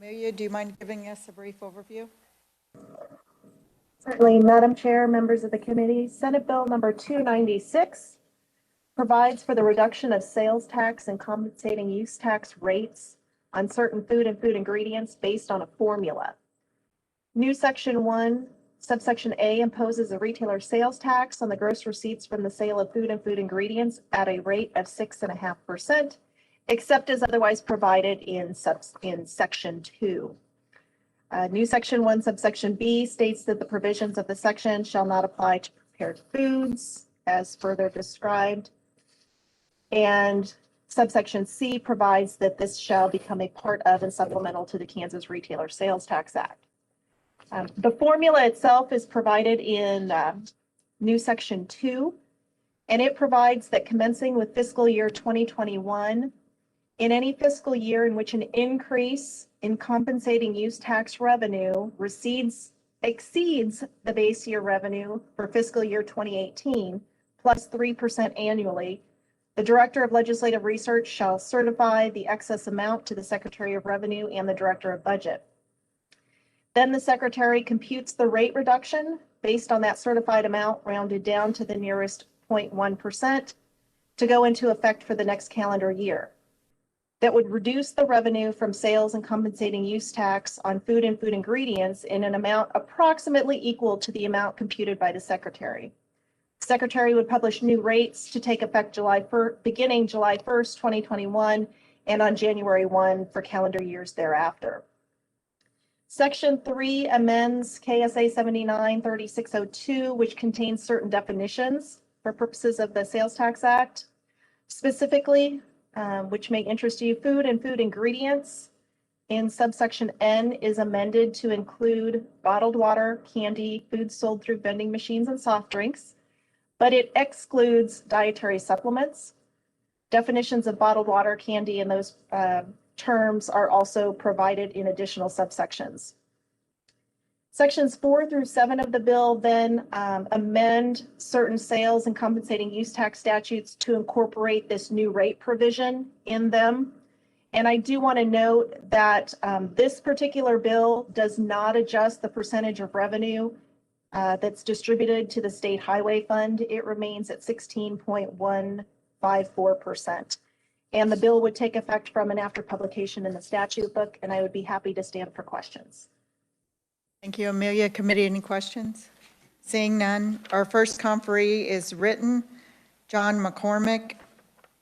Amelia, do you mind giving us a brief overview? Certainly, Madam Chair, members of the committee, Senate Bill number 296 provides for the reduction of sales tax and compensating use tax rates on certain food and food ingredients based on a formula. New Section 1, subsection A imposes a retailer sales tax on the gross receipts from the sale of food and food ingredients at a rate of 6.5%, except as otherwise provided in Section 2. New Section 1, subsection B states that the provisions of the section shall not apply to prepared foods as further described. And subsection C provides that this shall become a part of and supplemental to the Kansas Retailer Sales Tax Act. The formula itself is provided in new Section 2, and it provides that commencing with fiscal year 2021, in any fiscal year in which an increase in compensating use tax revenue exceeds the base year revenue for fiscal year 2018 plus 3% annually, the Director of Legislative Research shall certify the excess amount to the Secretary of Revenue and the Director of Budget. Then the Secretary computes the rate reduction based on that certified amount rounded down to the nearest 0.1% to go into effect for the next calendar year. That would reduce the revenue from sales and compensating use tax on food and food ingredients in an amount approximately equal to the amount computed by the Secretary. The Secretary would publish new rates to take effect beginning July 1st, 2021, and on January 1 for calendar years thereafter. Section 3 amends KSA 79-3602, which contains certain definitions for purposes of the Sales Tax Act. Specifically, which may interest you, food and food ingredients in subsection N is amended to include bottled water, candy, food sold through vending machines, and soft drinks, but it excludes dietary supplements. Definitions of bottled water, candy, and those terms are also provided in additional subsections. Sections 4 through 7 of the bill then amend certain sales and compensating use tax statutes to incorporate this new rate provision in them. And I do want to note that this particular bill does not adjust the percentage of revenue that's distributed to the state highway fund. It remains at 16.154%. And the bill would take effect from and after publication in the statute book, and I would be happy to stand for questions. Thank you, Amelia. Committee, any questions? Seeing none, our first conferee is written, John McCormick.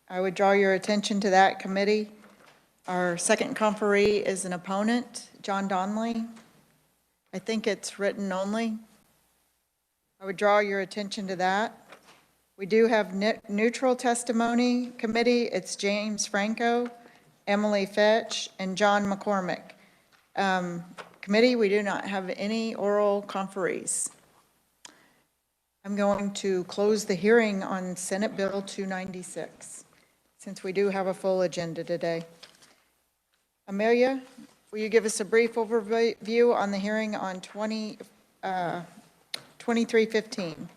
I would draw your attention to that, committee. Our second conferee is an opponent, John Donnelly. I think it's written only. I would draw your attention to that. We do have neutral testimony, committee. It's James Franco, Emily Fetch, and John McCormick. Committee, we do not have any oral conferees. I'm going to close the hearing on Senate Bill 296, since we do have a full agenda today. Amelia, will you give us a brief overview on the hearing on 2315?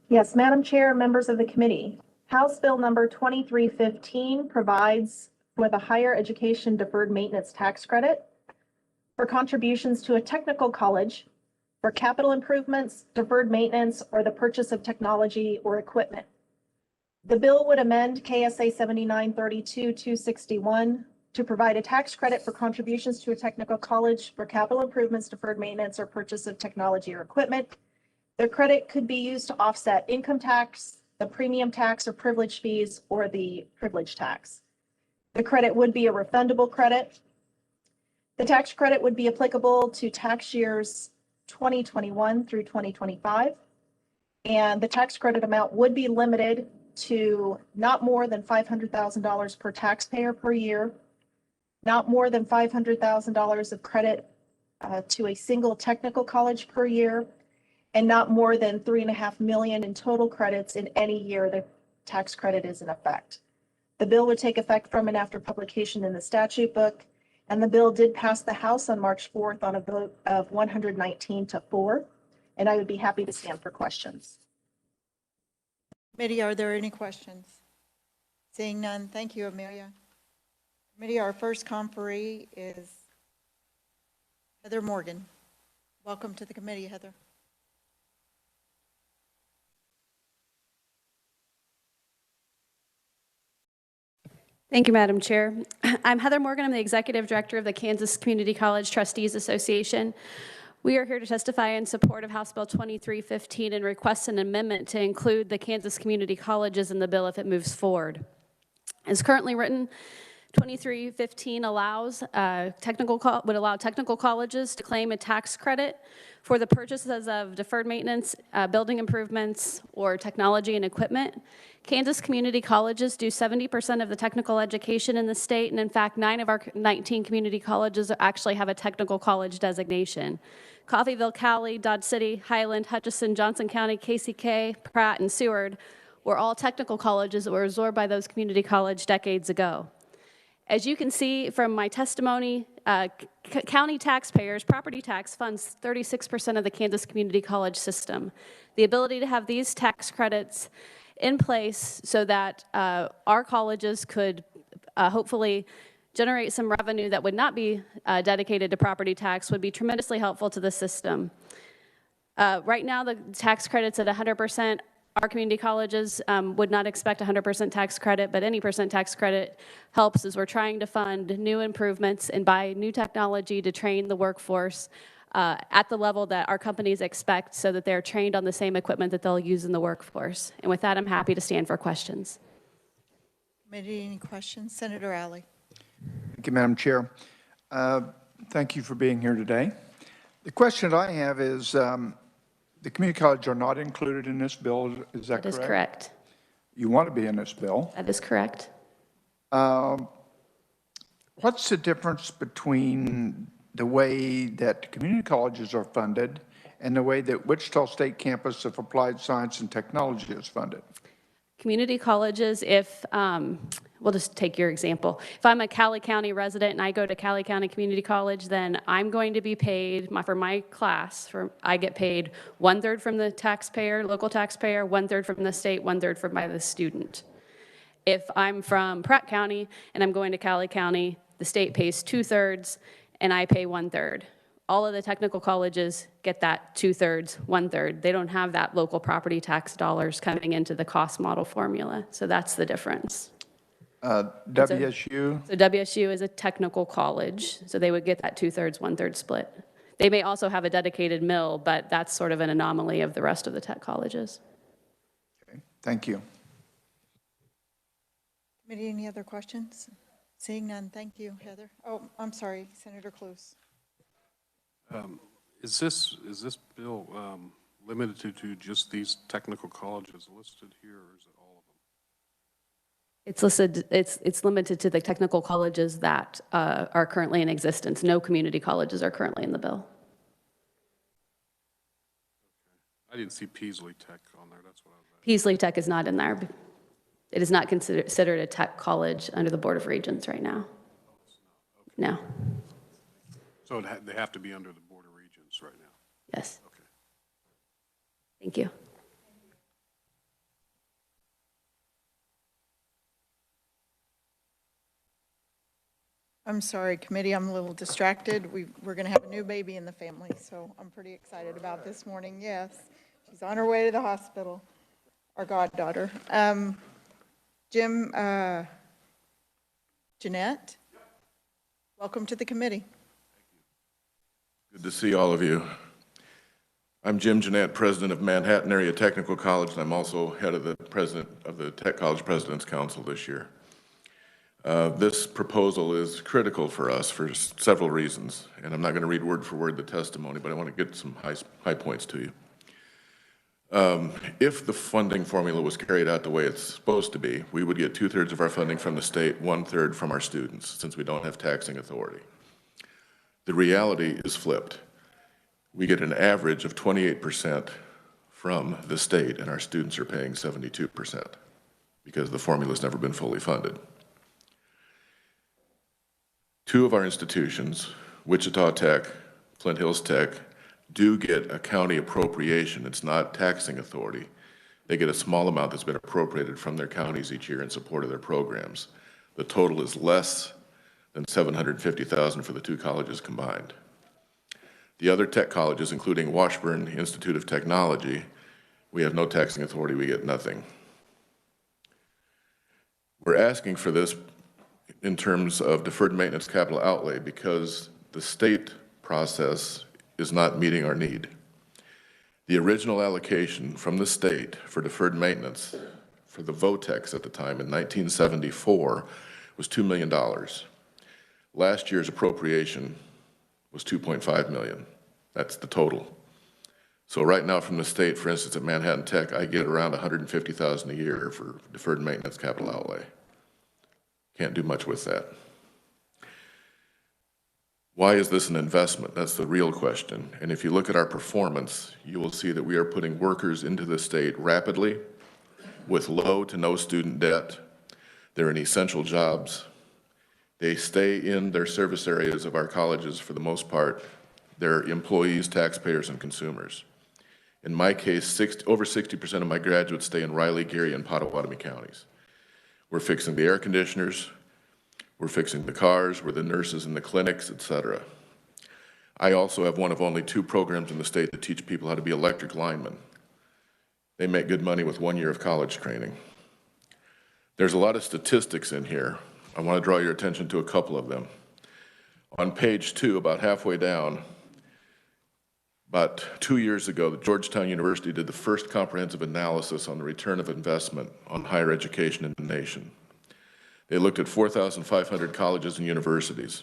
Yes, Madam Chair, members of the committee. House Bill number 2315 provides for the higher education deferred maintenance tax credit for contributions to a technical college for capital improvements, deferred maintenance, or the purchase of technology or equipment. The bill would amend KSA 79-32-261 to provide a tax credit for contributions to a technical college for capital improvements, deferred maintenance, or purchase of technology or equipment. The credit could be used to offset income tax, the premium tax or privilege fees, or the privilege tax. The credit would be a refundable credit. The tax credit would be applicable to tax years 2021 through 2025. And the tax credit amount would be limited to not more than $500,000 per taxpayer per year, not more than $500,000 of credit to a single technical college per year, and not more than $3.5 million in total credits in any year the tax credit is in effect. The bill would take effect from and after publication in the statute book, and the bill did pass the House on March 4th on a vote of 119-4, and I would be happy to stand for questions. Committee, are there any questions? Seeing none, thank you, Amelia. Committee, our first conferee is Heather Morgan. Welcome to the committee, Heather. Thank you, Madam Chair. I'm Heather Morgan. I'm the Executive Director of the Kansas Community College Trustees Association. We are here to testify in support of House Bill 2315 and request an amendment to include the Kansas Community Colleges in the bill if it moves forward. As currently written, 2315 allows would allow technical colleges to claim a tax credit for the purchases of deferred maintenance, building improvements, or technology and equipment. Kansas community colleges do 70% of the technical education in the state, and in fact, 9 of our 19 community colleges actually have a technical college designation. Coffeyville, Cowley, Dodge City, Highland, Hutchinson, Johnson County, KCK, Pratt, and Seward were all technical colleges that were absorbed by those community college decades ago. As you can see from my testimony, county taxpayers, property tax funds 36% of the Kansas Community College system. The ability to have these tax credits in place so that our colleges could hopefully generate some revenue that would not be dedicated to property tax would be tremendously helpful to the system. Right now, the tax credit's at 100%. Our community colleges would not expect 100% tax credit, but any percent tax credit helps as we're trying to fund new improvements and buy new technology to train the workforce at the level that our companies expect so that they're trained on the same equipment that they'll use in the workforce. And with that, I'm happy to stand for questions. Committee, any questions? Senator Alley. Thank you, Madam Chair. Thank you for being here today. The question that I have is, the community colleges are not included in this bill, is that correct? That is correct. You want to be in this bill. That is correct. What's the difference between the way that community colleges are funded and the way that Wichita State Campus of Applied Science and Technology is funded? Community colleges, if, we'll just take your example. If I'm a Cowley County resident and I go to Cowley County Community College, then I'm going to be paid, for my class, I get paid 1/3 from the taxpayer, local taxpayer, 1/3 from the state, 1/3 from by the student. If I'm from Pratt County and I'm going to Cowley County, the state pays 2/3 and I pay 1/3. All of the technical colleges get that 2/3, 1/3. They don't have that local property tax dollars coming into the cost model formula. So that's the difference. WSU? So WSU is a technical college, so they would get that 2/3, 1/3 split. They may also have a dedicated mill, but that's sort of an anomaly of the rest of the tech colleges. Okay, thank you. Committee, any other questions? Seeing none, thank you, Heather. Oh, I'm sorry, Senator Cluse. Is this bill limited to just these technical colleges listed here, or is it all of them? It's listed, it's limited to the technical colleges that are currently in existence. No community colleges are currently in the bill. I didn't see Peasley Tech on there, that's what I was asking. Peasley Tech is not in there. It is not considered a tech college under the Board of Regents right now. No. So they have to be under the Board of Regents right now? Yes. Okay. Thank you. I'm sorry, committee, I'm a little distracted. We're going to have a new baby in the family, so I'm pretty excited about this morning. Yes, she's on her way to the hospital, our goddaughter. Jim, Jeanette, welcome to the committee. Good to see all of you. I'm Jim Jeanette, president of Manhattan Area Technical College, and I'm also head of the president of the Tech College President's Council this year. This proposal is critical for us for several reasons, and I'm not going to read word for word the testimony, but I want to get some high points to you. If the funding formula was carried out the way it's supposed to be, we would get 2/3 of our funding from the state, 1/3 from our students, since we don't have taxing authority. The reality is flipped. We get an average of 28% from the state, and our students are paying 72% because the formula's never been fully funded. 2 of our institutions, Wichita Tech, Flint Hills Tech, do get a county appropriation. It's not taxing authority. They get a small amount that's been appropriated from their counties each year in support of their programs. The total is less than $750,000 for the two colleges combined. The other tech colleges, including Washburn Institute of Technology, we have no taxing authority, we get nothing. We're asking for this in terms of deferred maintenance capital outlay because the state process is not meeting our need. The original allocation from the state for deferred maintenance for the VOTEX at the time in 1974 was $2 million. Last year's appropriation was $2.5 million. That's the total. So right now from the state, for instance, at Manhattan Tech, I get around $150,000 a year for deferred maintenance capital outlay. Can't do much with that. Why is this an investment? That's the real question. And if you look at our performance, you will see that we are putting workers into the state rapidly with low to no student debt. They're in essential jobs. They stay in their service areas of our colleges for the most part. They're employees, taxpayers, and consumers. In my case, over 60% of my graduates stay in Riley, Geary, and Pottawatomie counties. We're fixing the air conditioners, we're fixing the cars, we're the nurses in the clinics, et cetera. I also have one of only 2 programs in the state that teach people how to be electric linemen. They make good money with 1 year of college training. There's a lot of statistics in here. I want to draw your attention to a couple of them. On page 2, about halfway down, about 2 years ago, the Georgetown University did the first comprehensive analysis on the return of investment on higher education in the nation. They looked at 4,500 colleges and universities.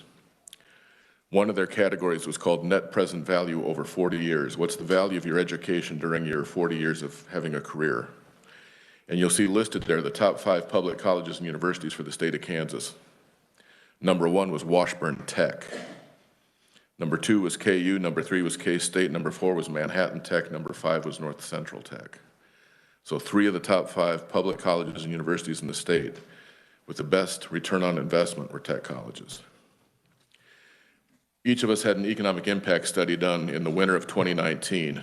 One of their categories was called net present value over 40 years. What's the value of your education during your 40 years of having a career? And you'll see listed there the top 5 public colleges and universities for the state of Kansas. Number 1 was Washburn Tech. Number 2 was KU, number 3 was K-State, number 4 was Manhattan Tech, number 5 was North Central Tech. So 3 of the top 5 public colleges and universities in the state with the best return on investment were tech colleges. Each of us had an economic impact study done in the winter of 2019.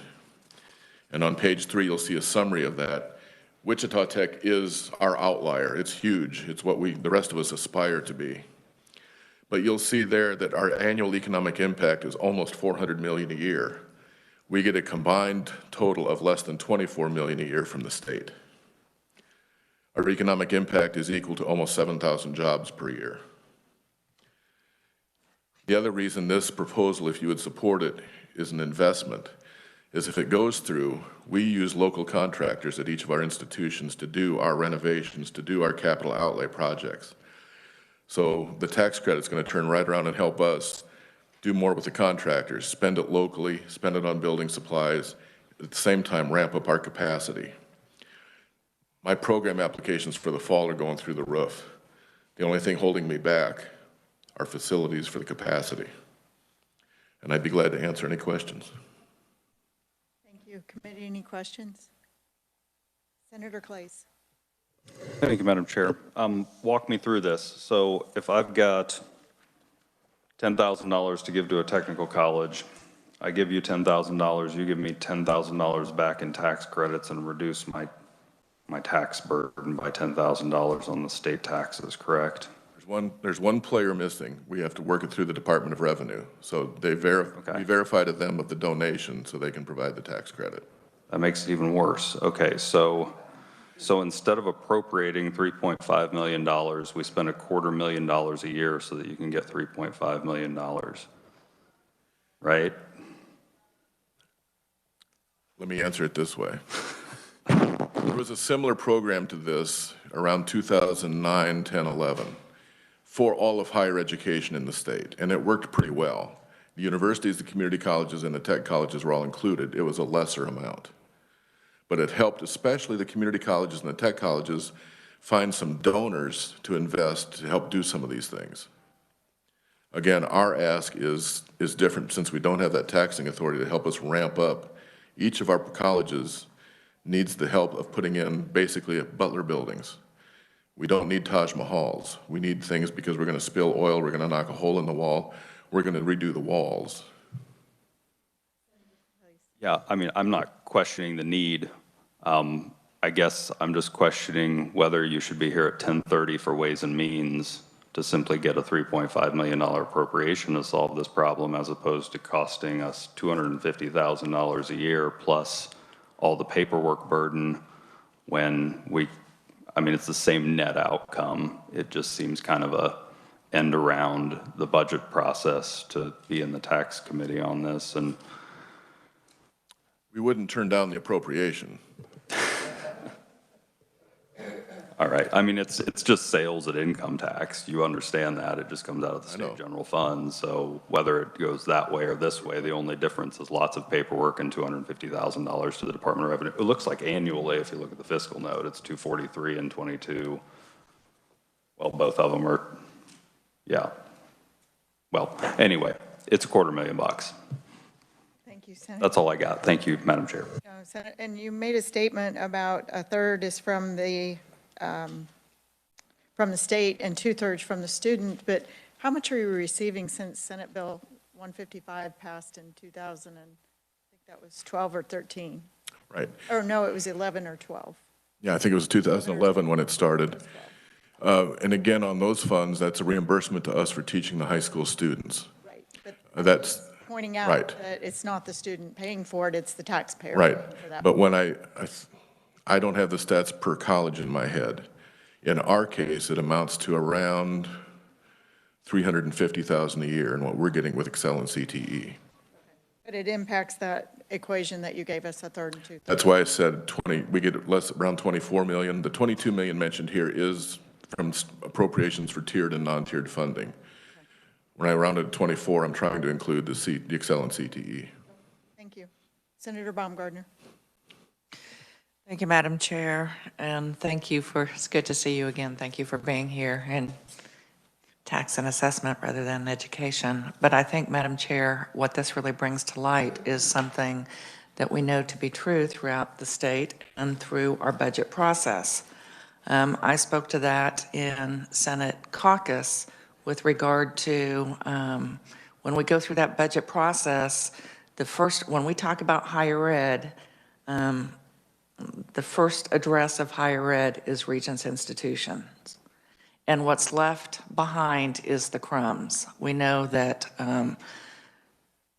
And on page 3, you'll see a summary of that. Wichita Tech is our outlier. It's huge. It's what the rest of us aspire to be. But you'll see there that our annual economic impact is almost $400 million a year. We get a combined total of less than $24 million a year from the state. Our economic impact is equal to almost 7,000 jobs per year. The other reason this proposal, if you would support it, is an investment, is if it goes through, we use local contractors at each of our institutions to do our renovations, to do our capital outlay projects. So the tax credit's going to turn right around and help us do more with the contractors, spend it locally, spend it on building supplies, at the same time ramp up our capacity. My program applications for the fall are going through the roof. The only thing holding me back are facilities for the capacity. And I'd be glad to answer any questions. Thank you. Committee, any questions? Senator Clays. Thank you, Madam Chair. Walk me through this. So if I've got $10,000 to give to a technical college, I give you $10,000, you give me $10,000 back in tax credits and reduce my tax burden by $10,000 on the state taxes, correct? There's one player missing. We have to work it through the Department of Revenue. So we verified to them of the donation so they can provide the tax credit. That makes it even worse. Okay, so instead of appropriating $3.5 million, we spend $250,000 a year so that you can get $3.5 million, right? Let me answer it this way. There was a similar program to this around 2009, 10, 11 for all of higher education in the state, and it worked pretty well. The universities, the community colleges, and the tech colleges were all included. It was a lesser amount. But it helped especially the community colleges and the tech colleges find some donors to invest to help do some of these things. Again, our ask is different since we don't have that taxing authority to help us ramp up. Each of our colleges needs the help of putting in basically Butler buildings. We don't need Taj Mahals. We need things because we're going to spill oil, we're going to knock a hole in the wall, we're going to redo the walls. Yeah, I mean, I'm not questioning the need. I guess I'm just questioning whether you should be here at 10:30 for Ways and Means to simply get a $3.5 million appropriation to solve this problem, as opposed to costing us $250,000 a year plus all the paperwork burden when I mean, it's the same net outcome. It just seems kind of a end around the budget process to be in the tax committee on this. And We wouldn't turn down the appropriation. all right, I mean, it's just sales at income tax. You understand that. It just comes out of the know. state general fund. So whether it goes that way or this way, the only difference is lots of paperwork and $250,000 to the Department of Revenue. It looks like annually, if you look at the fiscal note, it's 243 and 22. Well, both of them are, yeah. Well, anyway, it's $250,000. Thank you, Senator. That's all I got. Thank you, Madam Chair. And you made a statement about a third is from the state and two-thirds from the student, but how much are you receiving since Senate Bill 155 passed in 2000, and I think that was 12 or 13? Right. Or no, it was 11 or 12. Yeah, I think it was 2011 when it started. And again, on those funds, that's a reimbursement to us for teaching the high school students. Right. But That's, pointing out right. that it's not the student paying for it, it's the taxpayer. right. paying for that. But when I don't have the stats per college in my head. In our case, it amounts to around $350,000 a year in what we're getting with Excel and CTE. But it impacts that equation that you gave us, a third and two-thirds. That's why I said 20, we get around 24 million. The 22 million mentioned here is from appropriations for tiered and non-tiered funding. When I rounded to 24, I'm trying to include the Excel and CTE. Thank you. Senator Baumgardner. Thank you, Madam Chair, and thank you it's good to see you again. Thank you for being here in tax and assessment rather than education. But I think, Madam Chair, what this really brings to light is something that we know to be true throughout the state and through our budget process. I spoke to that in Senate caucus with regard to when we go through that budget process, when we talk about higher ed, the first address of higher ed is Regents institutions. And what's left behind is the crumbs. We know that the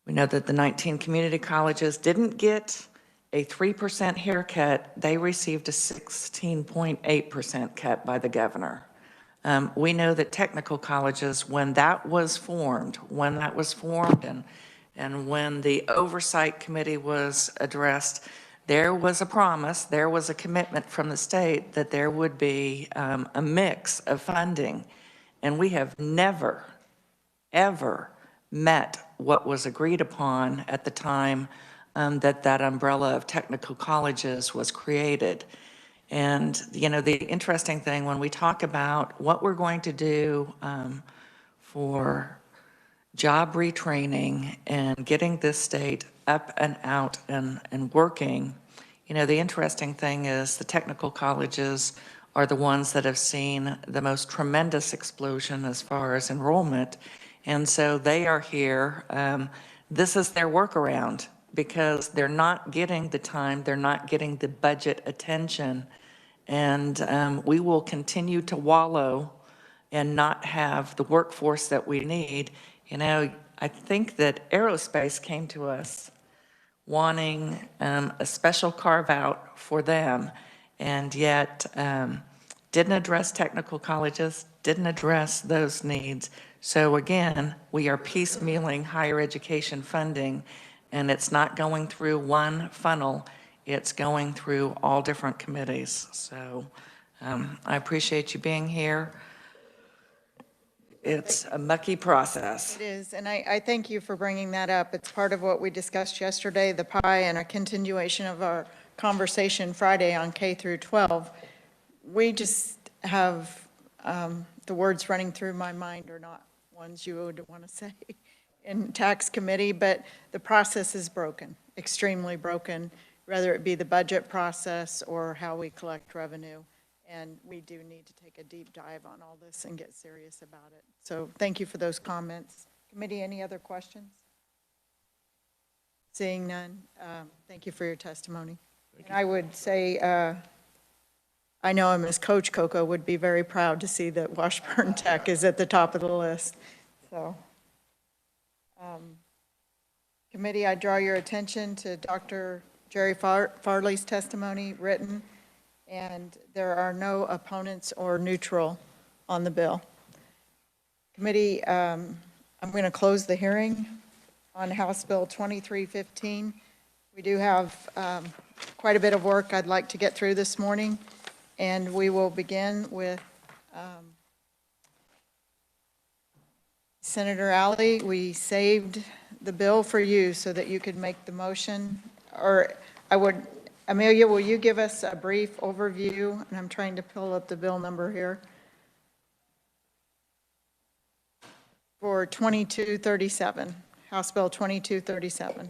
19 community colleges didn't get a 3% haircut. They received a 16.8% cut by the governor. We know that technical colleges, when that was formed and when the oversight committee was addressed, there was a promise, there was a commitment from the state that there would be a mix of funding. And we have never, ever met what was agreed upon at the time that umbrella of technical colleges was created. And, you know, the interesting thing when we talk about what we're going to do for job retraining and getting this state up and out and working, you know, the interesting thing is the technical colleges are the ones that have seen the most tremendous explosion as far as enrollment. And so they are here. This is their workaround because they're not getting the time, they're not getting the budget attention. And we will continue to wallow and not have the workforce that we need. You know, I think that aerospace came to us wanting a special carve out for them, and yet didn't address technical colleges, didn't address those needs. So again, we are piecemealing higher education funding, and it's not going through one funnel, it's going through all different committees. So I appreciate you being here. It's a mucky process. It is, and I thank you for bringing that up. It's part of what we discussed yesterday, the pie, and a continuation of our conversation Friday on K through 12. We just have, the words running through my mind are not ones you would want to say in tax committee, but the process is broken, extremely broken, whether it be the budget process or how we collect revenue. And we do need to take a deep dive on all this and get serious about it. So thank you for those comments. Committee, any other questions? Seeing none, thank you for your testimony. And I would say, I know him as Coach Coco would be very proud to see that Washburn Tech is at the top of the list. So, committee, I draw your attention to Dr. Jerry Farley's testimony written, and there are no opponents or neutral on the bill. Committee, I'm going to close the hearing on House Bill 2315. We do have quite a bit of work I'd like to get through this morning, and we will begin with Senator Alley. We saved the bill for you so that you could make the motion, or Amelia, will you give us a brief overview? And I'm trying to pull up the bill number here. For 2237, House Bill 2237.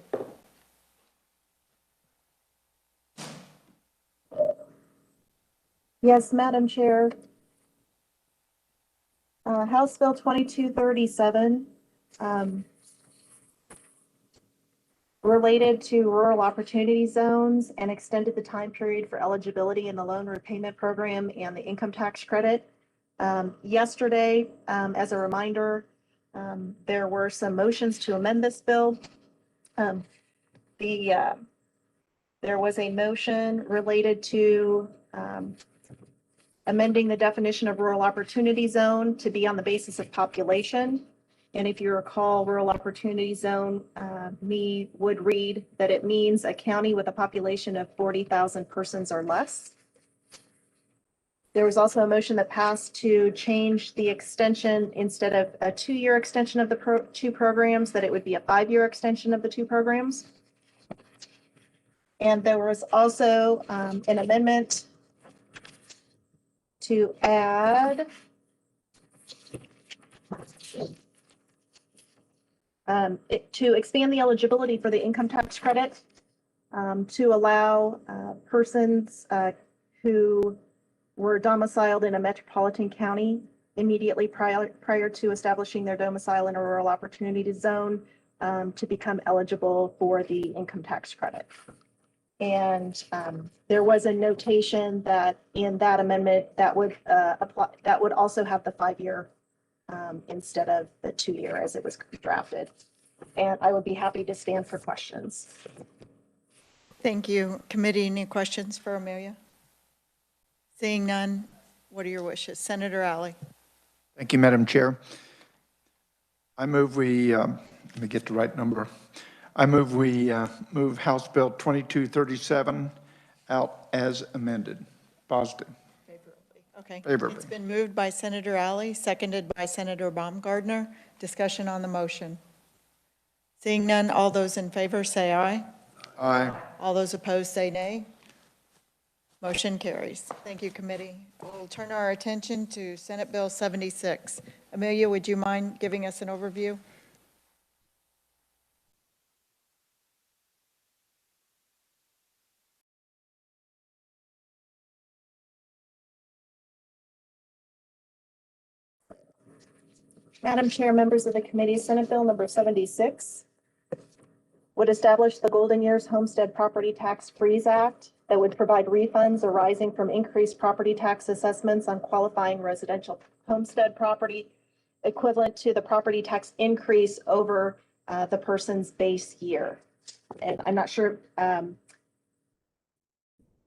Yes, Madam Chair. House Bill 2237, related to rural opportunity zones and extended the time period for eligibility in the loan repayment program and the income tax credit. Yesterday, as a reminder, there were some motions to amend this bill. There was a motion related to amending the definition of rural opportunity zone to be on the basis of population. And if you recall, rural opportunity zone would read that it means a county with a population of 40,000 persons or less. There was also a motion that passed to change the extension, instead of a 2-year extension of the two programs, that it would be a 5-year extension of the two programs. And there was also an amendment to add to expand the eligibility for the income tax credit to allow persons who were domiciled in a metropolitan county immediately prior to establishing their domicile in a rural opportunity zone to become eligible for the income tax credit. And there was a notation that in that amendment that would apply, that would also have the 5-year instead of the 2-year as it was drafted. And I would be happy to stand for questions. Thank you. Committee, any questions for Amelia? Seeing none, what are your wishes? Senator Alley. Thank you, Madam Chair. I move let me get the right number. I move we move House Bill 2237 out as amended. Positive. Favorably. Okay. Favorably. It's been moved by Senator Alley, seconded by Senator Baumgardner. Discussion on the motion. Seeing none, all those in favor say aye. Aye. All those opposed say nay. Motion carries. Thank you, committee. We'll turn our attention to Senate Bill 76. Amelia, would you mind giving us an overview? Madam Chair, members of the committee, Senate Bill number 76 would establish the Golden Years Homestead Property Tax Freeze Act that would provide refunds arising from increased property tax assessments on qualifying residential homestead property equivalent to the property tax increase over the person's base year. And I'm not sure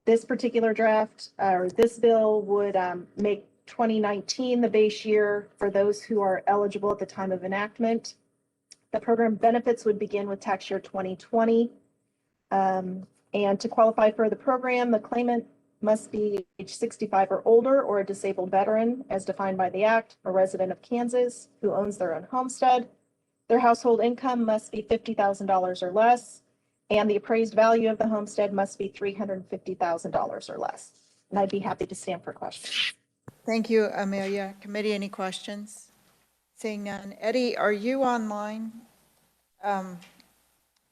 this particular draft or this bill would make 2019 the base year for those who are eligible at the time of enactment. The program benefits would begin with tax year 2020. And to qualify for the program, the claimant must be age 65 or older or a disabled veteran as defined by the Act, a resident of Kansas who owns their own homestead. Their household income must be $50,000 or less, and the appraised value of the homestead must be $350,000 or less. And I'd be happy to stand for questions. Thank you, Amelia. Committee, any questions? Seeing none. Eddie, are you online?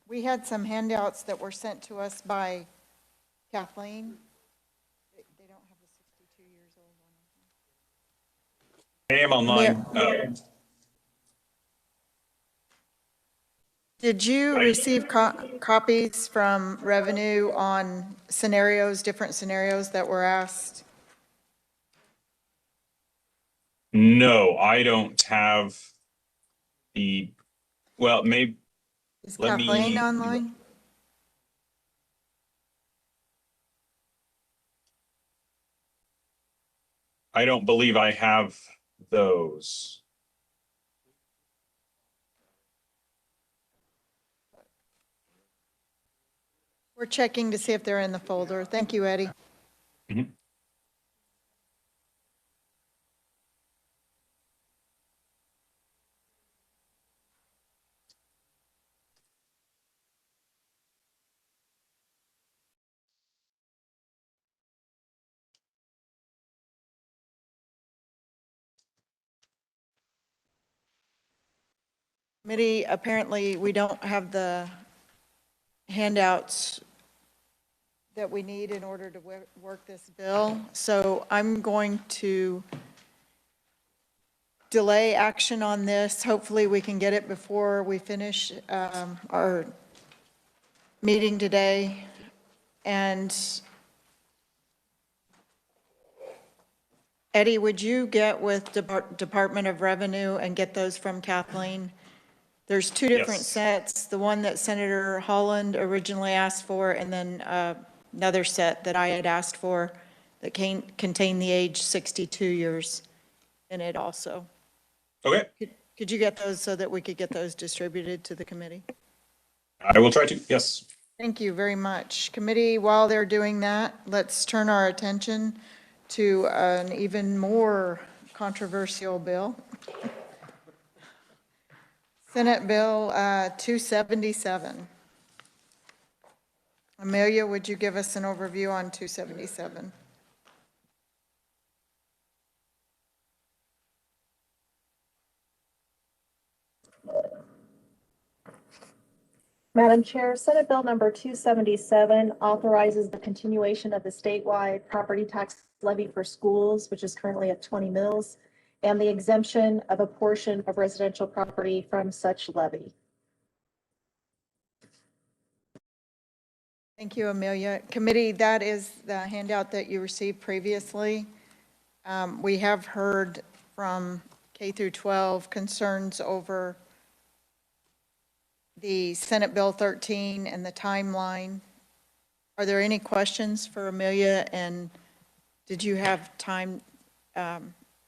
We had some handouts that were sent to us by Kathleen. They don't have the 62 years old one. I am online. Did you receive copies from Revenue on scenarios, different scenarios that were asked? No, I don't have the, well, maybe, Is let Kathleen me, online? I don't believe I have those. We're checking to see if they're in the folder. Thank you, Eddie. Mhm. Committee, apparently, we don't have the handouts that we need in order to work this bill. So I'm going to delay action on this. Hopefully, we can get it before we finish our meeting today. And Eddie, would you get with Department of Revenue and get those from Kathleen? There's two different Yes. sets, the one that Senator Holland originally asked for, and then another set that I had asked for that contained the age 62 years in it also. Okay, Could you get those so that we could get those distributed to the committee? I will try to, yes. Thank you very much. Committee, while they're doing that, let's turn our attention to an even more controversial bill. Senate Bill 277. Amelia, would you give us an overview on 277? Madam Chair, Senate Bill number 277 authorizes the continuation of the statewide property tax levy for schools, which is currently at 20 mills, and the exemption of a portion of residential property from such levy. Thank you, Amelia. Committee, that is the handout that you received previously. We have heard from K through 12 concerns over the Senate Bill 13 and the timeline. Are there any questions for Amelia? And did you have time?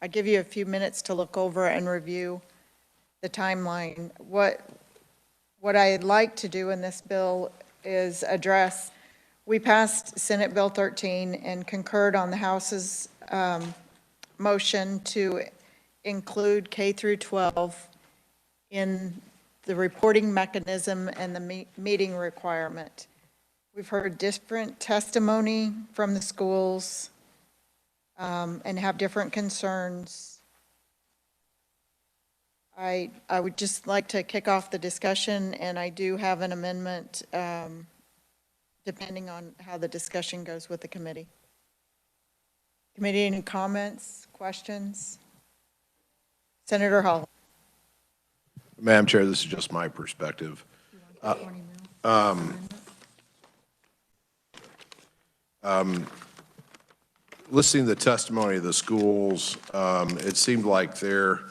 I give you a few minutes to look over and review the timeline. What I'd like to do in this bill is address, we passed Senate Bill 13 and concurred on the House's motion to include K through 12 in the reporting mechanism and the meeting requirement. We've heard different testimony from the schools and have different concerns. I would just like to kick off the discussion, and I do have an amendment depending on how the discussion goes with the committee. Committee, any comments, questions? Senator Hall. Madam Chair, this is just my perspective. Listening to the testimony of the schools, it seemed like their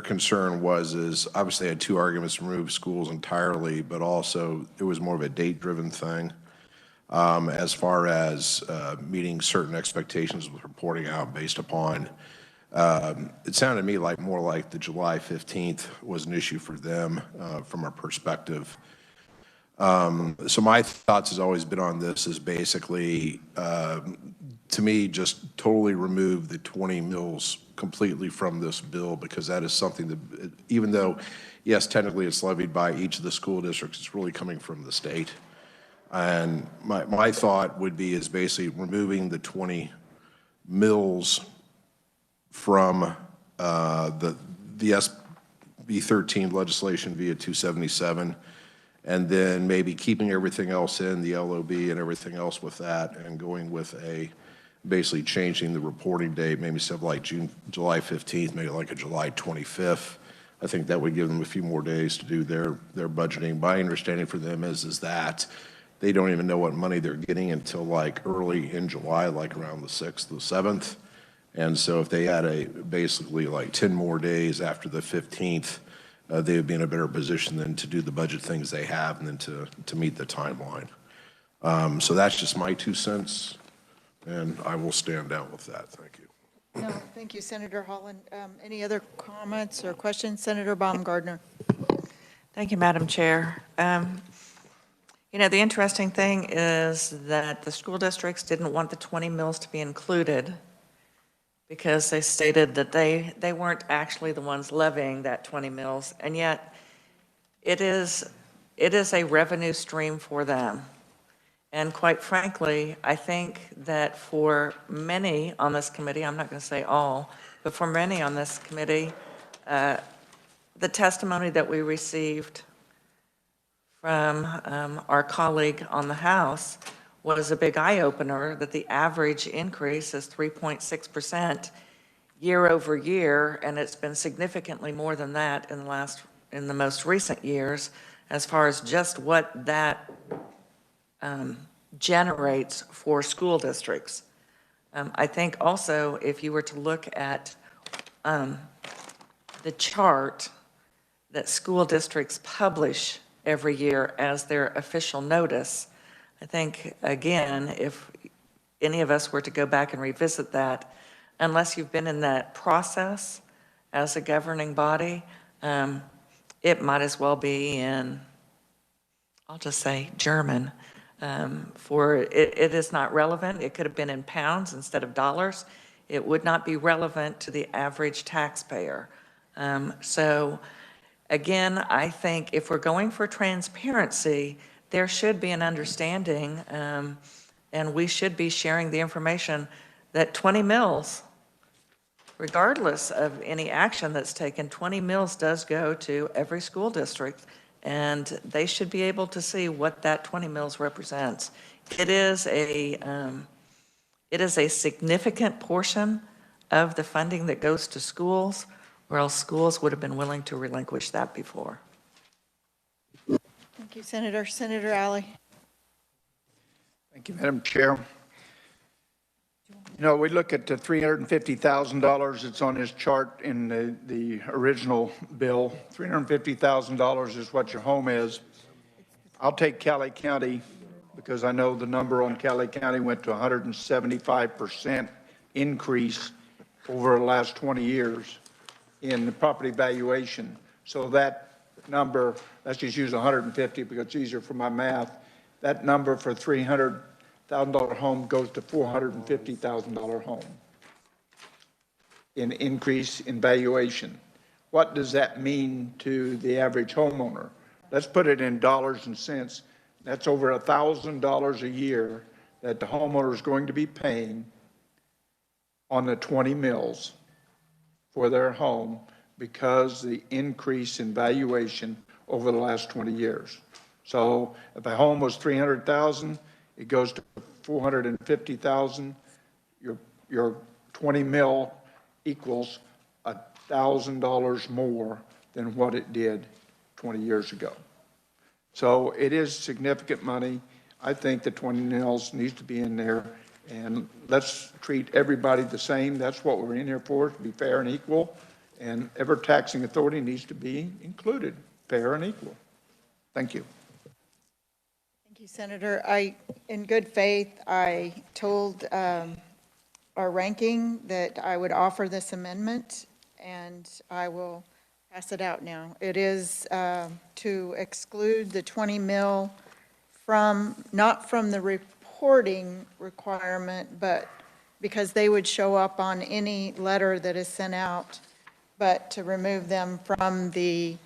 concern is obviously they had two arguments to remove schools entirely, but also it was more of a date-driven thing as far as meeting certain expectations with reporting out based upon. It sounded to me like more like the July 15th was an issue for them from our perspective. So my thoughts has always been on this is basically, to me, just totally remove the 20 mills completely from this bill, because that is something that, even though, yes, technically it's levied by each of the school districts, it's really coming from the state. And my thought would be is basically removing the 20 mills from the SB 13 legislation via 277, and then maybe keeping everything else in, the LOB and everything else with that, and going with basically changing the reporting date, maybe instead of like July 15th, maybe like a July 25th. I think that would give them a few more days to do their budgeting. My understanding for them is that they don't even know what money they're getting until like early in July, like around the 6th, the 7th. And so if they had basically like 10 more days after the 15th, they would be in a better position than to do the budget things they have and then to meet the timeline. So that's just my 2 cents, and I will stand down with that. Thank you. No, thank you, Senator Holland. Any other comments or questions? Senator Baumgardner. Thank you, Madam Chair. The interesting thing is that the school districts didn't want the 20 mills to be included because they stated that they weren't actually the ones levying that 20 mills, and yet it is a revenue stream for them. And quite frankly, I think that for many on this committee, I'm not going to say all, but for many on this committee, the testimony that we received from our colleague on the House was a big eye-opener that the average increase is 3.6% year over year, and it's been significantly more than that in the most recent years as far as just what that generates for school districts. I think also if you were to look at the chart that school districts publish every year as their official notice, I think, again, if any of us were to go back and revisit that, unless you've been in that process as a governing body, it might as well be in, I'll just say, German. For it is not relevant. It could have been in pounds instead of dollars. It would not be relevant to the average taxpayer. So again, I think if we're going for transparency, there should be an understanding, and we should be sharing the information that 20 mills, regardless of any action that's taken, 20 mills does go to every school district, and they should be able to see what that 20 mills represents. It is a significant portion of the funding that goes to schools, or else schools would have been willing to relinquish that before. Thank you, Senator. Senator Alley. Thank you, Madam Chair. We look at the $350,000 that's on this chart in the original bill. $350,000 is what your home is. I'll take Cali County because I know the number on Cali County went to 175% increase over the last 20 years in the property valuation. So that number, let's just use 150 because it's easier for my math. That number for $300,000 home goes to $450,000 home in increase in valuation. What does that mean to the average homeowner? Let's put it in dollars and cents. That's over $1,000 a year that the homeowner is going to be paying on the 20 mills for their home because the increase in valuation over the last 20 years. So if a home was $300,000, it goes to $450,000. Your 20 mil equals $1,000 more than what it did 20 years ago. So it is significant money. I think the 20 mils needs to be in there, and let's treat everybody the same. That's what we're in here for, to be fair and equal, and every taxing authority needs to be included, fair and equal. Thank you. Thank you, Senator. In good faith, I told our ranking that I would offer this amendment, and I will pass it out now. It is to exclude the 20 mil not from the reporting requirement, but because they would show up on any letter that is sent out, but to remove them from the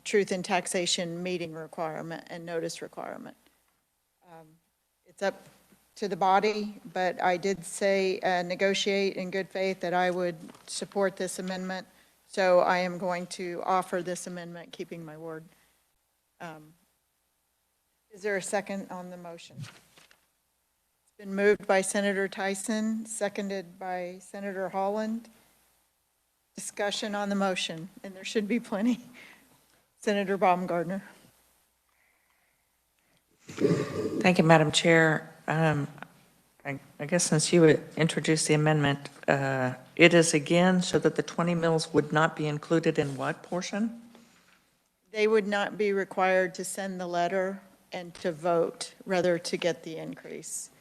truth in taxation meeting requirement and notice requirement. It's up to the body, but I did say negotiate in good faith that I would support this amendment. So I am going to offer this amendment, keeping my word. Is there a second on the motion? It's been moved by Senator Tyson, seconded by Senator Holland. Discussion on the motion, and there should be plenty. Senator Baumgardner. Thank you, Madam Chair. I guess since you introduced the amendment, it is again so that the 20 mills would not be included in what portion? They would not be required to send the letter and to vote, rather to get the increase.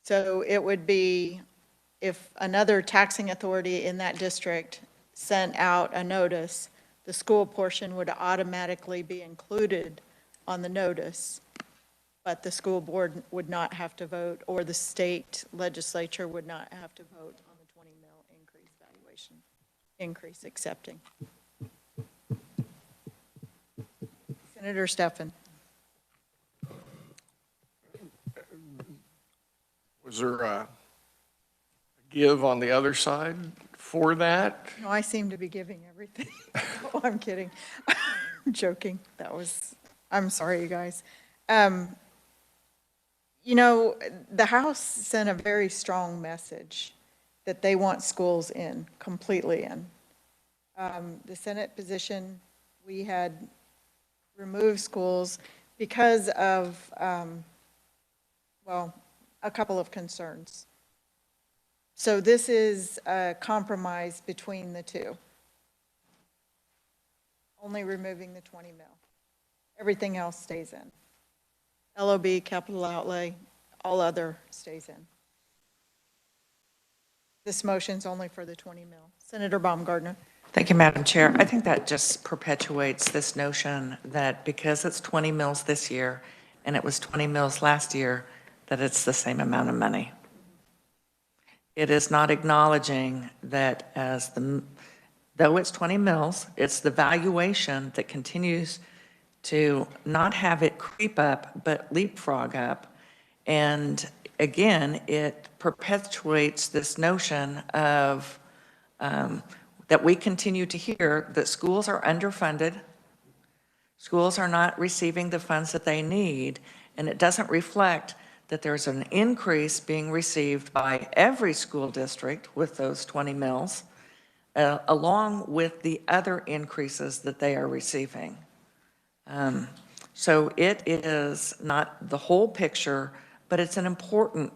So it would be if another taxing authority in that district sent out a notice, the school portion would automatically be included on the notice, but the school board would not have to vote, or the state legislature would not have to vote on the 20 mil increase valuation, increase accepting. Senator Steffen. Was there a give on the other side for that? No, I seem to be giving everything. Oh, I'm kidding. I'm joking. I'm sorry, you guys. You know, the House sent a very strong message that they want schools in, completely in. The Senate position, we had removed schools because of, well, a couple of concerns. So this is a compromise between the two. Only removing the 20 mil. Everything else stays in. LOB, capital outlay, all other stays in. This motion's only for the 20 mil. Senator Baumgardner. Thank you, Madam Chair. I think that just perpetuates this notion that because it's 20 mills this year and it was 20 mills last year, that it's the same amount of money. It is not acknowledging that though it's 20 mills, it's the valuation that continues to not have it creep up, but leapfrog up. And again, it perpetuates this notion of, that we continue to hear that schools are underfunded, schools are not receiving the funds that they need, and it doesn't reflect that there's an increase being received by every school district with those 20 mills, along with the other increases that they are receiving. So it is not the whole picture, but it's an important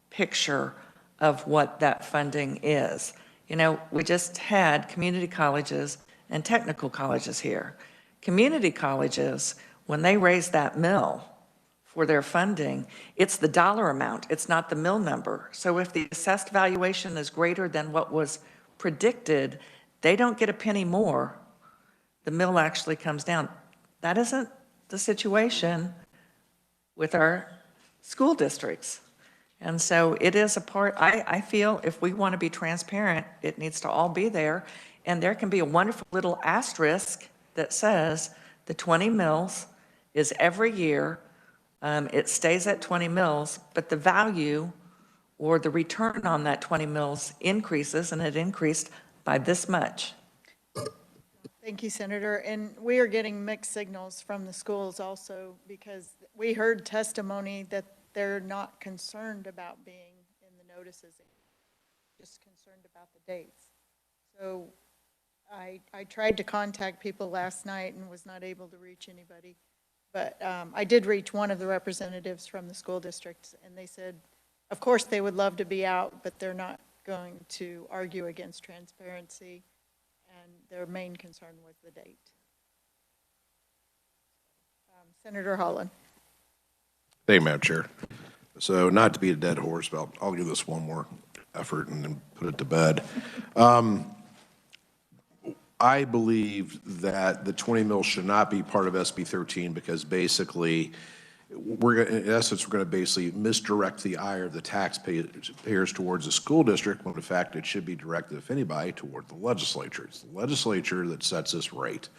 picture of what that funding is. You know, we just had community colleges and technical colleges here. Community colleges, when they raise that mill for their funding, it's the dollar amount, it's not the mill number. So if the assessed valuation is greater than what was predicted, they don't get a penny more. The mill actually comes down. That isn't the situation with our school districts. And so it is a part, I feel if we want to be transparent, it needs to all be there. And there can be a wonderful little asterisk that says the 20 mills is every year, it stays at 20 mills, but the value or the return on that 20 mills increases, and it increased by this much. Thank you, Senator. And we are getting mixed signals from the schools also, because we heard testimony that they're not concerned about being in the notices, just concerned about the dates. So I tried to contact people last night and was not able to reach anybody. But I did reach one of the representatives from the school districts, and they said, of course, they would love to be out, but they're not going to argue against transparency, and their main concern was the date. Senator Holland. Thank you, Madam Chair. So not to be a dead horse, but I'll give this one more effort and then put it to bed. I believe that the 20 mils should not be part of SB 13 because basically, in essence, we're going to basically misdirect the ire of the taxpayers towards the school district, when in fact it should be directed, if anybody, toward the legislature. It's the legislature that sets this rate.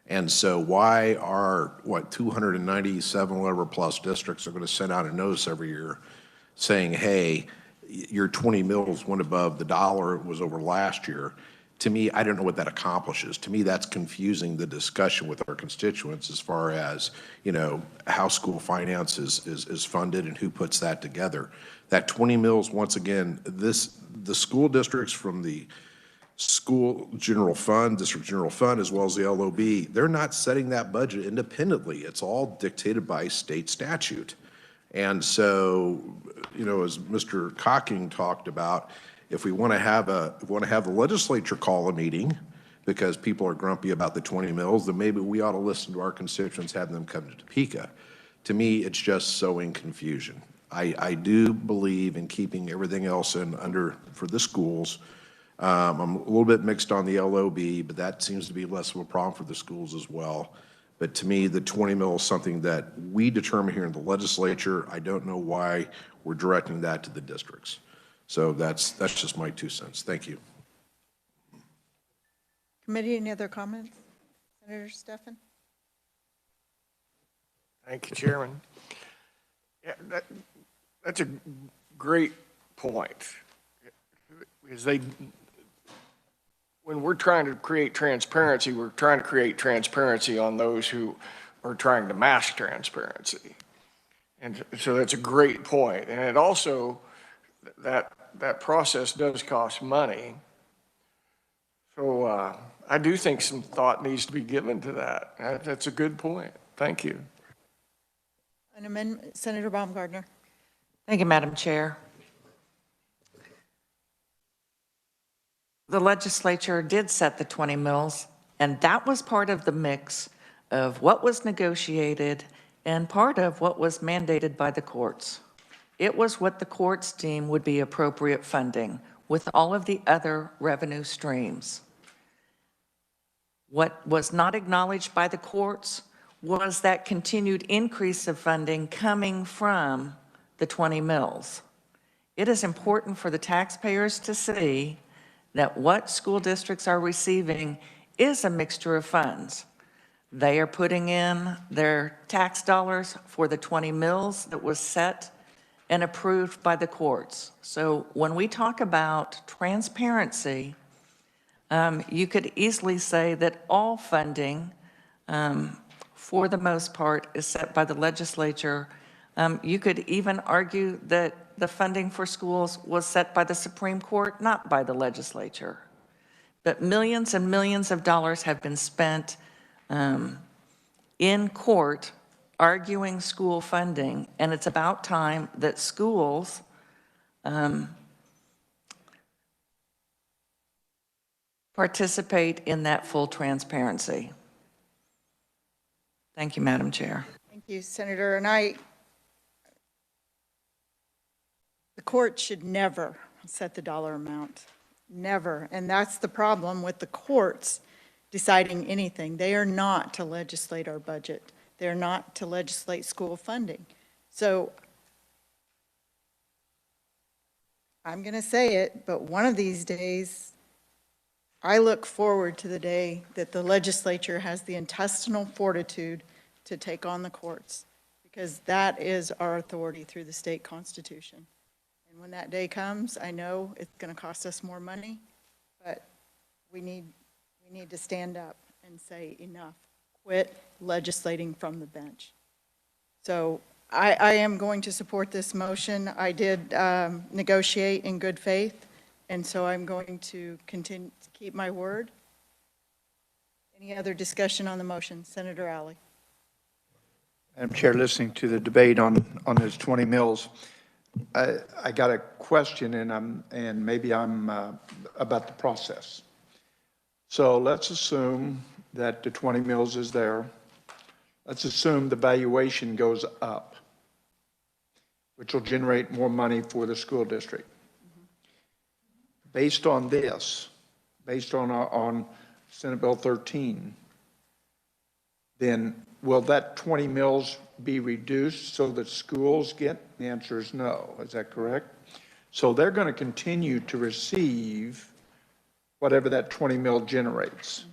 And so why are, 297 whatever plus districts are going to send out a notice every year saying, hey, your 20 mils went above the dollar it was over last year? To me, I don't know what that accomplishes. To me, that's confusing the discussion with our constituents as far as, you know, how school finance is funded and who puts that together. That 20 mils, once again, the school districts from the school general fund, district general fund, as well as the LOB, they're not setting that budget independently. It's all dictated by state statute. And so you know, as Mr. Cocking talked about, if we want to have the legislature call a meeting because people are grumpy about the 20 mills, then maybe we ought to listen to our constituents, have them come to Topeka. To me, it's just sowing confusion. I do believe in keeping everything else for the schools. I'm a little bit mixed on the LOB, but that seems to be less of a problem for the schools as well. But to me, the 20 mil is something that we determine here in the legislature. I don't know why we're directing that to the districts. So that's just my 2 cents. Thank you. Committee, any other comments? Senator Stephan? Thank you, Chairman. Yeah, that's a great point. Because when we're trying to create transparency, we're trying to create transparency on those who are trying to mask transparency. And so that's a great point. And it also, that process does cost money. So I do think some thought needs to be given to that. That's a good point. Thank you. An amendment, Senator Baumgardner. Thank you, Madam Chair. The legislature did set the 20 mills, and that was part of the mix of what was negotiated and part of what was mandated by the courts. It was what the courts deemed would be appropriate funding with all of the other revenue streams. What was not acknowledged by the courts was that continued increase of funding coming from the 20 mills. It is important for the taxpayers to see that what school districts are receiving is a mixture of funds. They are putting in their tax dollars for the 20 mills that was set and approved by the courts. So when we talk about transparency, you could easily say that all funding, for the most part, is set by the legislature. You could even argue that the funding for schools was set by the Supreme Court, not by the legislature. But millions and millions of dollars have been spent in court arguing school funding, and it's about time that schools participate in that full transparency. Thank you, Madam Chair. Thank you, Senator. And the court should never set the dollar amount, never. And that's the problem with the courts deciding anything. They are not to legislate our budget. They're not to legislate school funding. So I'm going to say it, but one of these days, I look forward to the day that the legislature has the intestinal fortitude to take on the courts, because that is our authority through the state constitution. And when that day comes, I know it's going to cost us more money, but we need to stand up and say enough. Quit legislating from the bench. So I am going to support this motion. I did negotiate in good faith, and so I'm going to continue to keep my word. Any other discussion on the motion? Senator Alley. Madam Chair, listening to the debate on those 20 mills, I got a question, and maybe I'm about the process. So let's assume that the 20 mills is there. Let's assume the valuation goes up, which will generate more money for the school district. Based on this, based on Senate Bill 13, then will that 20 mills be reduced so that schools get? The answer is no. Is that correct? So they're going to continue to receive whatever that 20 mil generates.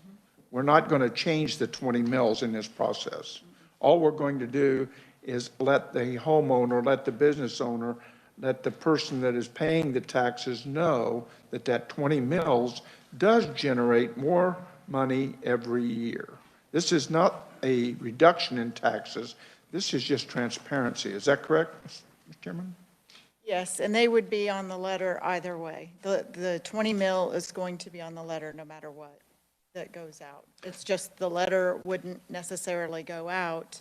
We're not going to change the 20 mills in this process. All we're going to do is let the homeowner, let the business owner, let the person that is paying the taxes know that that 20 mills does generate more money every year. This is not a reduction in taxes. This is just transparency. Is that correct, Mr. Chairman? Yes, and they would be on the letter either way. The 20 mil is going to be on the letter no matter what that goes out. It's just the letter wouldn't necessarily go out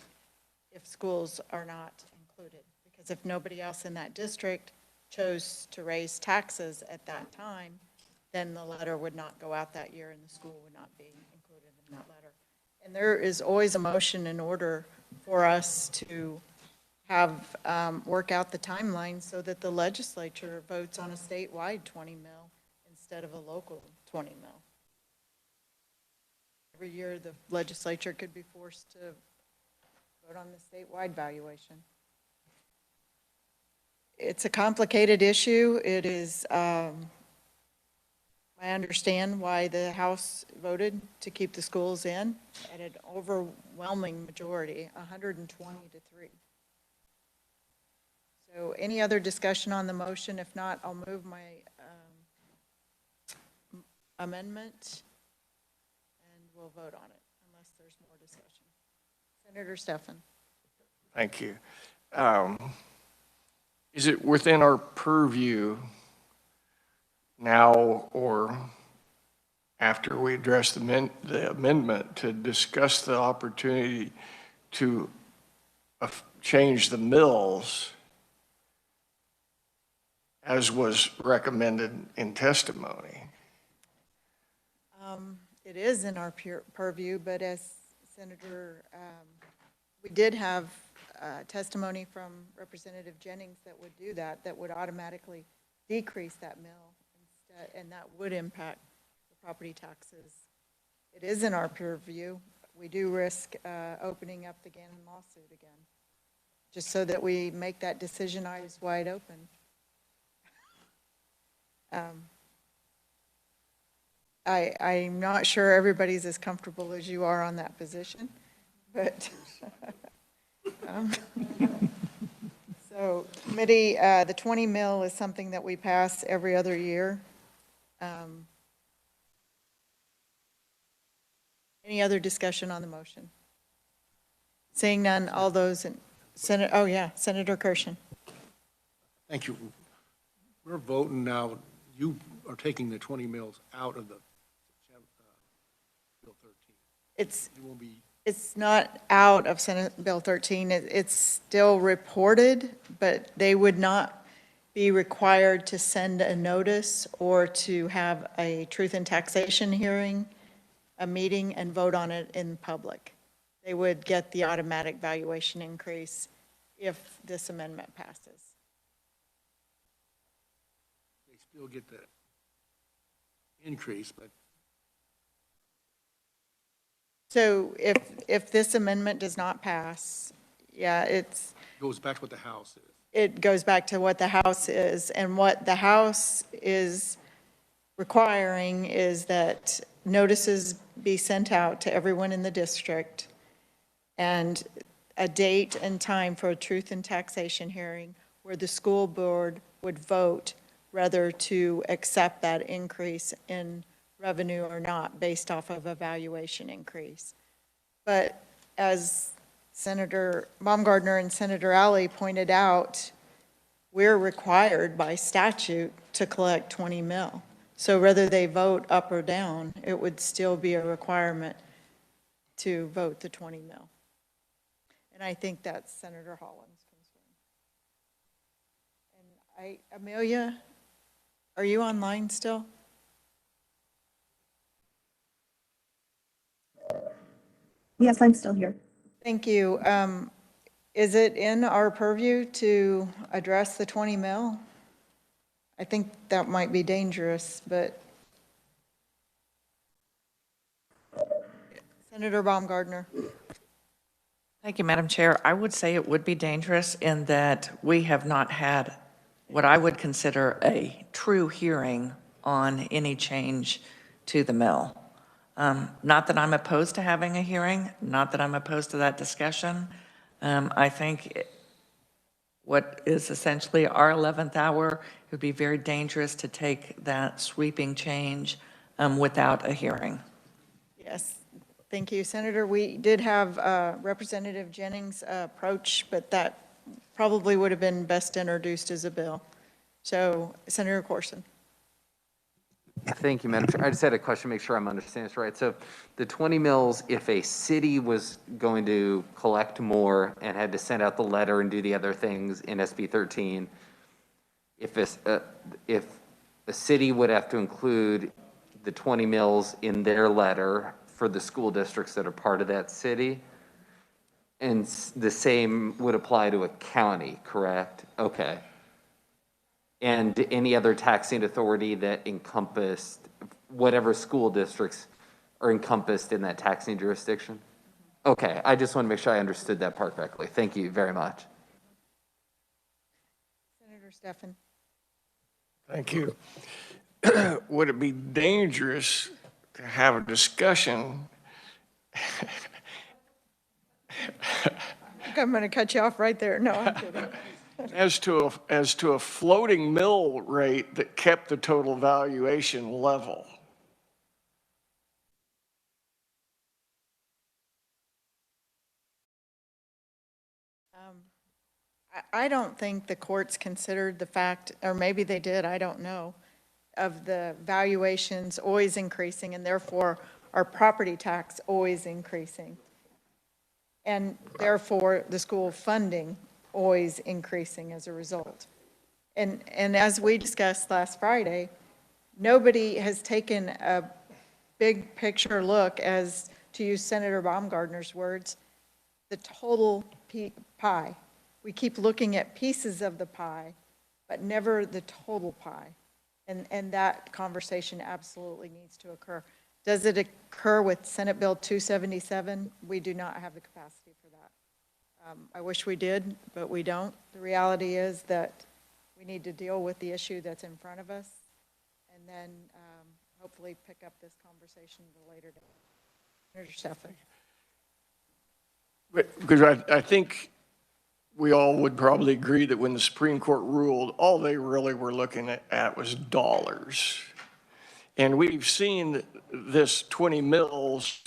if schools are not included, because because if nobody else in that district chose to raise taxes at that time, then the letter would not go out that year and the school would not be included in that letter. And there is always a motion in order for us to have, work out the timeline so that the legislature votes on a statewide 20 mil instead of a local 20 mil. Every year, the legislature could be forced to vote on the statewide valuation. It's a complicated issue. It is, I understand why the House voted to keep the schools in at an overwhelming majority, 120 to 3. So any other discussion on the motion? If not, I'll move my amendment and we'll vote on it unless there's more discussion. Senator Stephan. Thank you. Is it within our purview now or after we address the amendment to discuss the opportunity to change the mills as was recommended in testimony? It is in our purview, but as Senator, we did have testimony from Representative Jennings that would do that, that would automatically decrease that mill, instead, and that would impact the property taxes. It is in our purview. We do risk opening up the Gannon lawsuit again, just so that we make that decision eyes wide open. I'm not sure everybody's as comfortable as you are on that position, but so committee, the 20 mil is something that we pass every other year. Any other discussion on the motion? Seeing none, all those in Senator Kirshen. Thank you. We're voting now, you are taking the 20 mils out of the Bill 13. You won't be. It's not out of Senate Bill 13. It's still reported, but they would not be required to send a notice or to have a truth in taxation hearing, a meeting, and vote on it in public. They would get the automatic valuation increase if this amendment passes. They still get the increase, but. So if this amendment does not pass, yeah, It goes back to what the House is. it goes back to what the House is. And what the House is requiring is that notices be sent out to everyone in the district and a date and time for a truth and taxation hearing where the school board would vote whether to accept that increase in revenue or not based off of a valuation increase. But as Senator Baumgardner and Senator Alley pointed out, we're required by statute to collect 20 mil. So whether they vote up or down, it would still be a requirement to vote the 20 mil. And I think that's Senator Holland's concern. And Amelia, are you online still? Yes, I'm still here. Thank you. Is it in our purview to address the 20 mil? I think that might be dangerous, but Senator Baumgardner. Thank you, Madam Chair. I would say it would be dangerous in that we have not had what I would consider a true hearing on any change to the mill. Not that I'm opposed to having a hearing, not that I'm opposed to that discussion. I think what is essentially our 11th hour, it would be very dangerous to take that sweeping change without a hearing. Yes, thank you, Senator. We did have Representative Jennings' approach, but that probably would have been best introduced as a bill. So, Senator Corson. Thank you, Madam Chair. I just had a question, make sure I'm understanding this right. So the 20 mills, if a city was going to collect more and had to send out the letter and do the other things in SB 13, if a city would have to include the 20 mills in their letter for the school districts that are part of that city, and the same would apply to a county, correct? Okay. And any other taxing authority that encompassed whatever school districts are encompassed in that taxing jurisdiction? Okay, I just want to make sure I understood that part correctly. Thank you very much. Senator Steffen. Thank you. Would it be dangerous to have a discussion? I think I'm going to cut you off right there. No, I'm kidding. As to a floating mill rate that kept the total valuation level. I don't think the courts considered the fact, or maybe they did, I don't know, of the valuations always increasing and therefore our property tax always increasing. And therefore the school funding always increasing as a result. And as we discussed last Friday, nobody has taken a big picture look, as to use Senator Baumgartner's words, the total pie. We keep looking at pieces of the pie, but never the total pie. And that conversation absolutely needs to occur. Does it occur with Senate Bill 277? We do not have the capacity for that. I wish we did, but we don't. The reality is that we need to deal with the issue that's in front of us and then hopefully pick up this conversation at a later date. Senator Steffen. Because I think we all would probably agree that when the Supreme Court ruled, all they really were looking at was dollars. And we've seen this 20 mills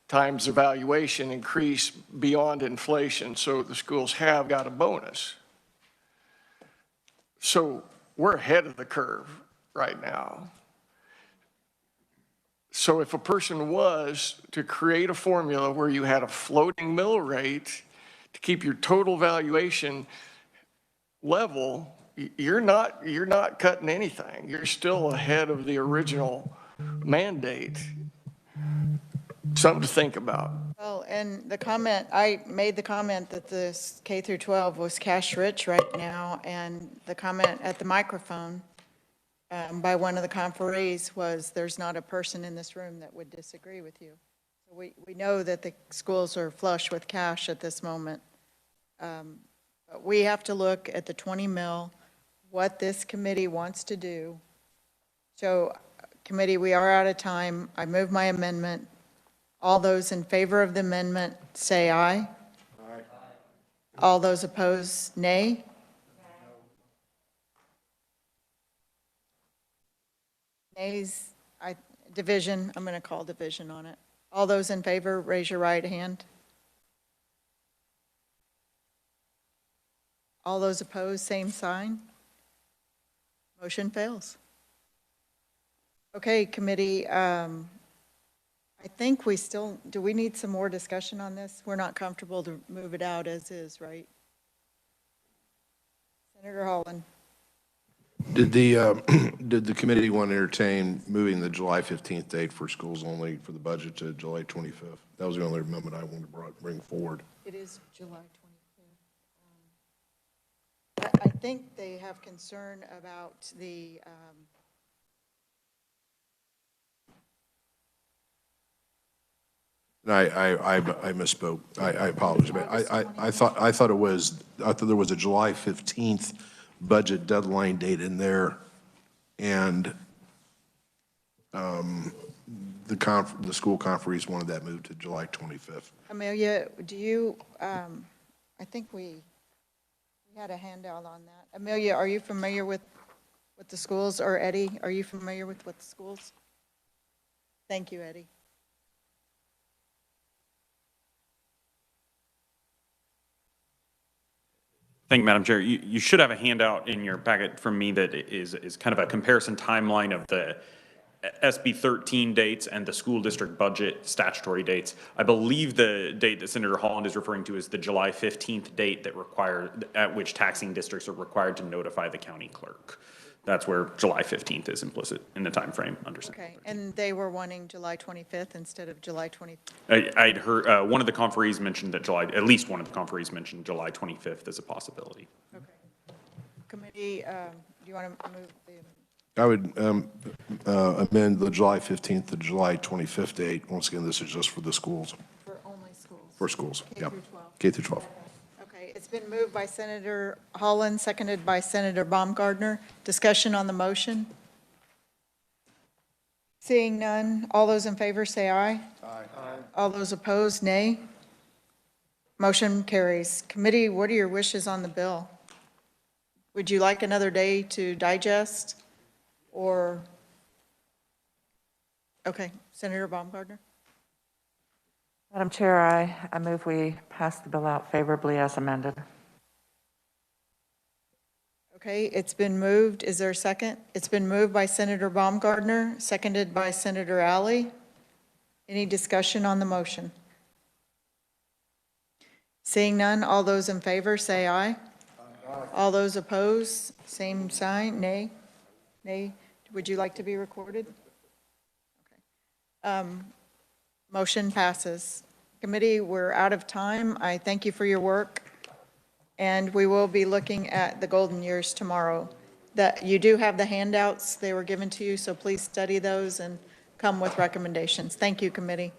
times the valuation increase beyond inflation, so the schools have got a bonus. So we're ahead of the curve right now. So if a person was to create a formula where you had a floating mill rate to keep your total valuation level, you're not cutting anything. You're still ahead of the original mandate. Something to think about. Well, and the comment, I made the comment that the K through 12 was cash rich right now, and the comment at the microphone by one of the conferees was, there's not a person in this room that would disagree with you. So we know that the schools are flush with cash at this moment. But we have to look at the 20 mil, what this committee wants to do. So committee, we are out of time. I move my amendment. All those in favor of the amendment, say aye. Aye. All those opposed, nay. Nays, division, I'm going to call division on it. All those in favor, raise your right hand. All those opposed, same sign. Motion fails. Okay, committee, I think we still, do we need some more discussion on this? We're not comfortable to move it out as is, right? Senator Holland. Did the committee want to entertain moving the July 15th date for schools only for the budget to July 25th? That was the only amendment I wanted to bring forward. It is July 25th. I think they have concern about the I misspoke. I apologize. But I thought there was a July 15th budget deadline date in there, and the school conferees wanted that moved to July 25th. Amelia, do you, I think we had a handout on that. Amelia, are you familiar with the schools, or Eddie, are you familiar with what the schools? Thank you, Eddie. Thank you, Madam Chair. You should have a handout in your packet from me that is kind of a comparison timeline of the SB 13 dates and the school district budget statutory dates. I believe the date that Senator Holland is referring to is the July 15th date at which taxing districts are required to notify the county clerk. That's where July 15th is implicit in the time frame under Senate. Okay, and they were wanting July 25th instead of July 25th. I'd heard, one of the conferees mentioned that at least one of the conferees mentioned July 25th as a possibility. Okay. Committee, do you want to move the? I would amend the July 15th to July 25th date. Once again, this is just for the schools, For only schools. for schools. K Yep. through 12. K through 12. Okay, it's been moved by Senator Holland, seconded by Senator Baumgardner. Discussion on the motion? Seeing none, all those in favor say aye. Aye. All those opposed, nay. Motion carries. Committee, what are your wishes on the bill? Would you like another day to digest, or? Okay, Senator Baumgardner? Madam Chair, I move we pass the bill out favorably as amended. Okay, it's been moved. Is there a second? It's been moved by Senator Baumgardner, seconded by Senator Alley. Any discussion on the motion? Seeing none, all those in favor say aye. Aye. All those opposed, same sign, nay? Nay. Would you like to be recorded? Okay. Motion passes. Committee, we're out of time. I thank you for your work. And we will be looking at the golden years tomorrow. You do have the handouts, they were given to you, so please study those and come with recommendations. Thank you, committee.